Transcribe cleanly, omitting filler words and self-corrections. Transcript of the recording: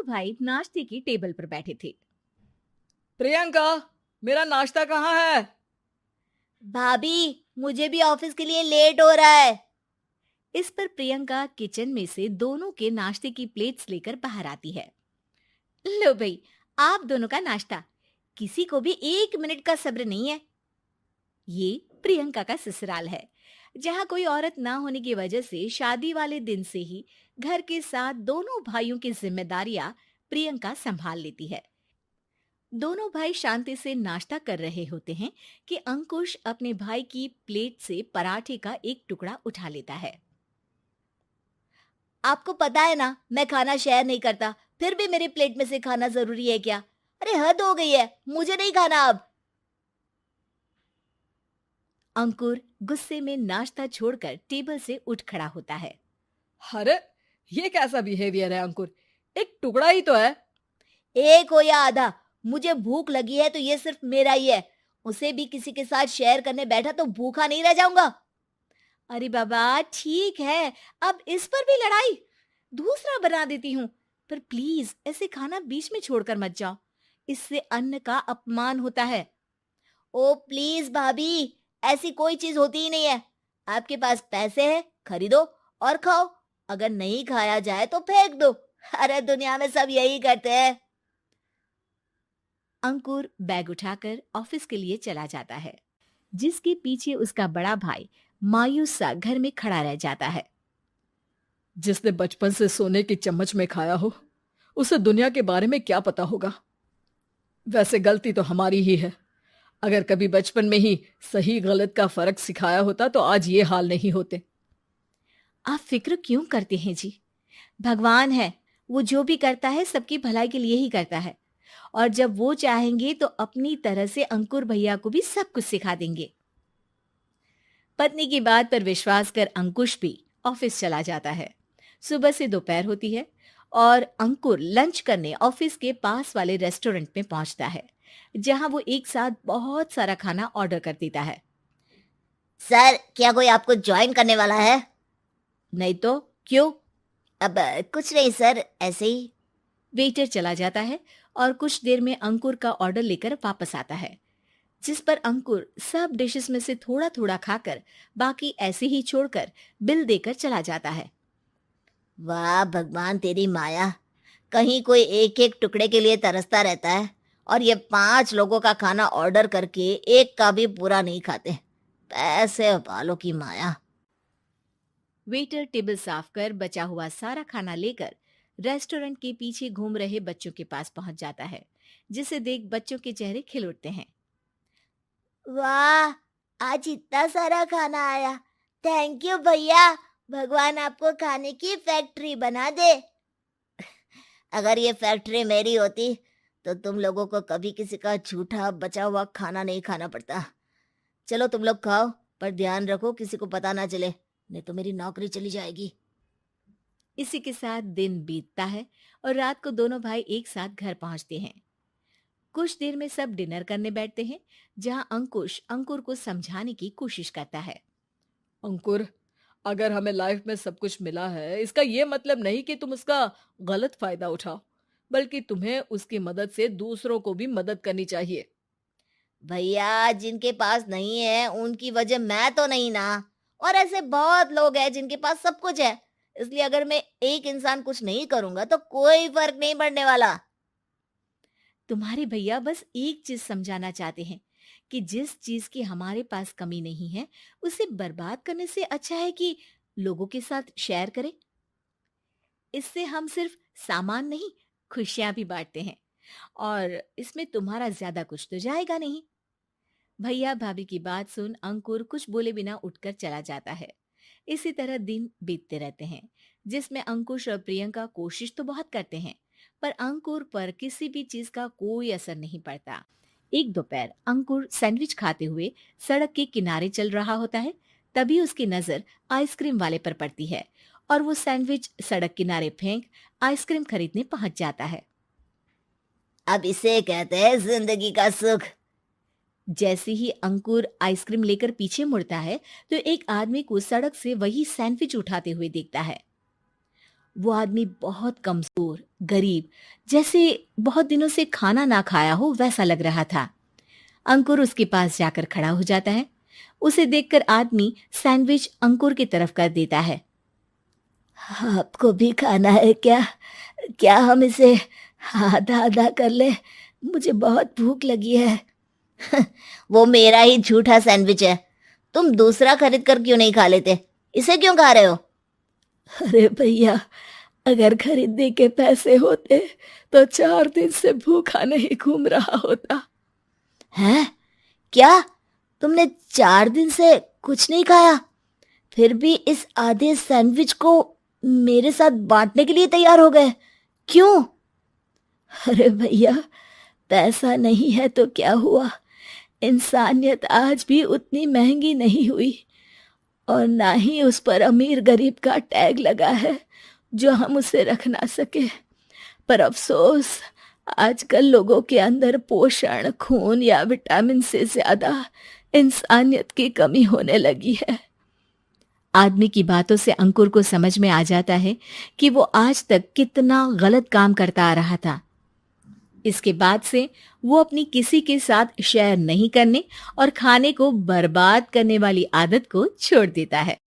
भाई नाश्ते की टेबल पर बैठे थे। प्रियंका, मेरा नाश्ता कहाँ है? भाभी, मुझे भी ऑफिस के लिए लेट हो रहा है। इस पर प्रियंका किचन में से दोनों के नाश्ते की प्लेट्स लेकर बाहर आती है। लो भाई, आप दोनों का नाश्ता। किसी को भी 1 मिनट का सब्र नहीं है। ये प्रियंका का ससुराल है, जहाँ कोई औरत ना होने की वजह से शादी वाले दिन से ही घर के साथ दोनों भाइयों की जिम्मेदारियां प्रियंका संभाल लेती है। दोनों भाई शांति से नाश्ता कर रहे होते हैं कि अंकुश अपने भाई की प्लेट से पराठे का एक टुकड़ा उठा लेता है। आपको पता है ना, मैं खाना शेयर नहीं करता, फिर भी मेरी प्लेट में से खाना जरूरी है क्या? अरे हद हो गई है, मुझे नहीं खाना अब। अंकुर गुस्से में नाश्ता छोड़कर टेबल से उठ खड़ा होता है। अरे, ये कैसा बिहेवियर है अंकुर? एक टुकड़ा ही तो है। एक हो या आधा, मुझे भूख लगी है तो ये सिर्फ मेरा ही है। उसे भी किसी के साथ शेयर करने बैठा तो भूखा नहीं रह जाऊंगा। अरे बाबा ठीक है, अब इस पर भी लड़ाई। दूसरा बना देती हूँ, पर प्लीज ऐसे खाना बीच में छोड़कर मत जाओ। इससे अन्न का अपमान होता है। ओ प्लीज भाभी, ऐसी कोई चीज होती ही नहीं है। आपके पास पैसे हैं, खरीदो और खाओ। अगर नहीं खाया जाए तो फेंक दो। अरे दुनिया में सब यही करते हैं। अंकुर बैग उठाकर ऑफिस के लिए चला जाता है, जिसके पीछे उसका बड़ा भाई मायूस सा घर में खड़ा रह जाता है। जिसने बचपन से सोने की चम्मच में खाया हो, उसे दुनिया के बारे में क्या पता होगा। वैसे गलती तो हमारी ही है। अगर कभी बचपन में ही सही गलत का फर्क सिखाया होता तो आज ये हाल नहीं होते। आप फिक्र क्यों करते हैं जी? भगवान है, वो जो भी करता है सबकी भलाई के लिए ही करता है। और जब वो चाहेंगे तो अपनी तरह से अंकुर भैया को भी सब कुछ सिखा देंगे। पत्नी की बात पर विश्वास कर अंकुश भी ऑफिस चला जाता है। सुबह से दोपहर होती है और अंकुर लंच करने ऑफिस के पास वाले रेस्टोरेंट में पहुंचता है, जहां वो एक साथ बहुत सारा खाना ऑर्डर कर देता है। सर, क्या कोई आपको ज्वाइन करने वाला है? नहीं तो क्यों? अब कुछ नहीं सर, ऐसे ही। वेटर चला जाता है और कुछ देर में अंकुर का ऑर्डर लेकर वापस आता है, जिस पर अंकुर सब डिशेस में से थोड़ा थोड़ा खाकर बाकी ऐसे ही छोड़कर बिल देकर चला जाता है। वाह भगवान, तेरी माया। कहीं कोई एक एक टुकड़े के लिए तरसता रहता है और ये 5 लोगों का खाना ऑर्डर करके एक का भी पूरा नहीं खाते। पैसे वालों की माया। वेटर टेबल साफ कर बचा हुआ सारा खाना लेकर रेस्टोरेंट के पीछे घूम रहे बच्चों के पास पहुंच जाता है, जिसे देख बच्चों के चेहरे खिल उठते हैं। वाह, आज इतना सारा खाना आया। थैंक यू भैया। भगवान आपको खाने की फैक्ट्री बना दे। अगर ये फैक्ट्री मेरी होती तो तुम लोगों को कभी किसी का झूठा बचा हुआ खाना नहीं खाना पड़ता। चलो तुम लोग खाओ, पर ध्यान रखो किसी को पता ना चले, नहीं तो मेरी नौकरी चली जाएगी। इसी के साथ दिन बीतता है और रात को दोनों भाई एक साथ घर पहुंचते हैं। कुछ देर में सब डिनर करने बैठते हैं, जहां अंकुश अंकुर को समझाने की कोशिश करता है। अंकुर, अगर हमें लाइफ में सब कुछ मिला है, इसका ये मतलब नहीं कि तुम उसका गलत फायदा उठाओ, बल्कि तुम्हें उसकी मदद से दूसरों को भी मदद करनी चाहिए। भैया, जिनके पास नहीं है उनकी वजह मैं तो नहीं ना। और ऐसे बहुत लोग हैं जिनके पास सब कुछ है। इसलिए अगर मैं एक इंसान कुछ नहीं करूंगा तो कोई फर्क नहीं पड़ने वाला। तुम्हारे भैया बस एक चीज समझाना चाहते हैं कि जिस चीज की हमारे पास कमी नहीं है, उसे बर्बाद करने से अच्छा है कि लोगों के साथ शेयर करें। इससे हम सिर्फ सामान नहीं, खुशियां भी बांटते हैं, और इसमें तुम्हारा ज्यादा कुछ तो जाएगा नहीं। भैया भाभी की बात सुन अंकुर कुछ बोले बिना उठकर चला जाता है। इसी तरह दिन बीतते रहते हैं, जिसमें अंकुश और प्रियंका कोशिश तो बहुत करते हैं, पर अंकुर पर किसी भी चीज का कोई असर नहीं पड़ता। एक दोपहर अंकुर सैंडविच खाते हुए सड़क के किनारे चल रहा होता है। तभी उसकी नजर आइसक्रीम वाले पर पड़ती है और वो सैंडविच सड़क किनारे फेंक आइसक्रीम खरीदने पहुंच जाता है। अब इसे कहते हैं जिंदगी का सुख। जैसे ही अंकुर आइसक्रीम लेकर पीछे मुड़ता है तो एक आदमी को सड़क से वही सैंडविच उठाते हुए देखता है। वो आदमी बहुत कमजोर, गरीब, जैसे बहुत दिनों से खाना ना खाया हो वैसा लग रहा था। अंकुर उसके पास जाकर खड़ा हो जाता है। उसे देखकर आदमी सैंडविच अंकुर की तरफ कर देता है। आपको भी खाना है क्या? क्या हम इसे आधा आधा कर ले? मुझे बहुत भूख लगी है। वो मेरा ही झूठा सैंडविच है। तुम दूसरा खरीद कर क्यों नहीं खा लेते? इसे क्यों खा रहे हो? अरे भैया, अगर खरीदने के पैसे होते तो 4 दिन से भूखा नहीं घूम रहा होता। हैं? क्या? तुमने 4 दिन से कुछ नहीं खाया, फिर भी इस आधे सैंडविच को मेरे साथ बांटने के लिए तैयार हो गए? क्यों? अरे भैया, पैसा नहीं है तो क्या हुआ, इंसानियत आज भी उतनी महंगी नहीं हुई, और ना ही उस पर अमीर गरीब का टैग लगा है जो हम उसे रख ना सके। पर अफसोस, आजकल लोगों के अंदर पोषण, खून या विटामिन से ज्यादा इंसानियत की कमी होने लगी है। आदमी की बातों से अंकुर को समझ में आ जाता है कि वो आज तक कितना गलत काम करता आ रहा था। इसके बाद से वो अपनी किसी के साथ शेयर नहीं करने और खाने को बर्बाद करने वाली आदत को छोड़ देता है।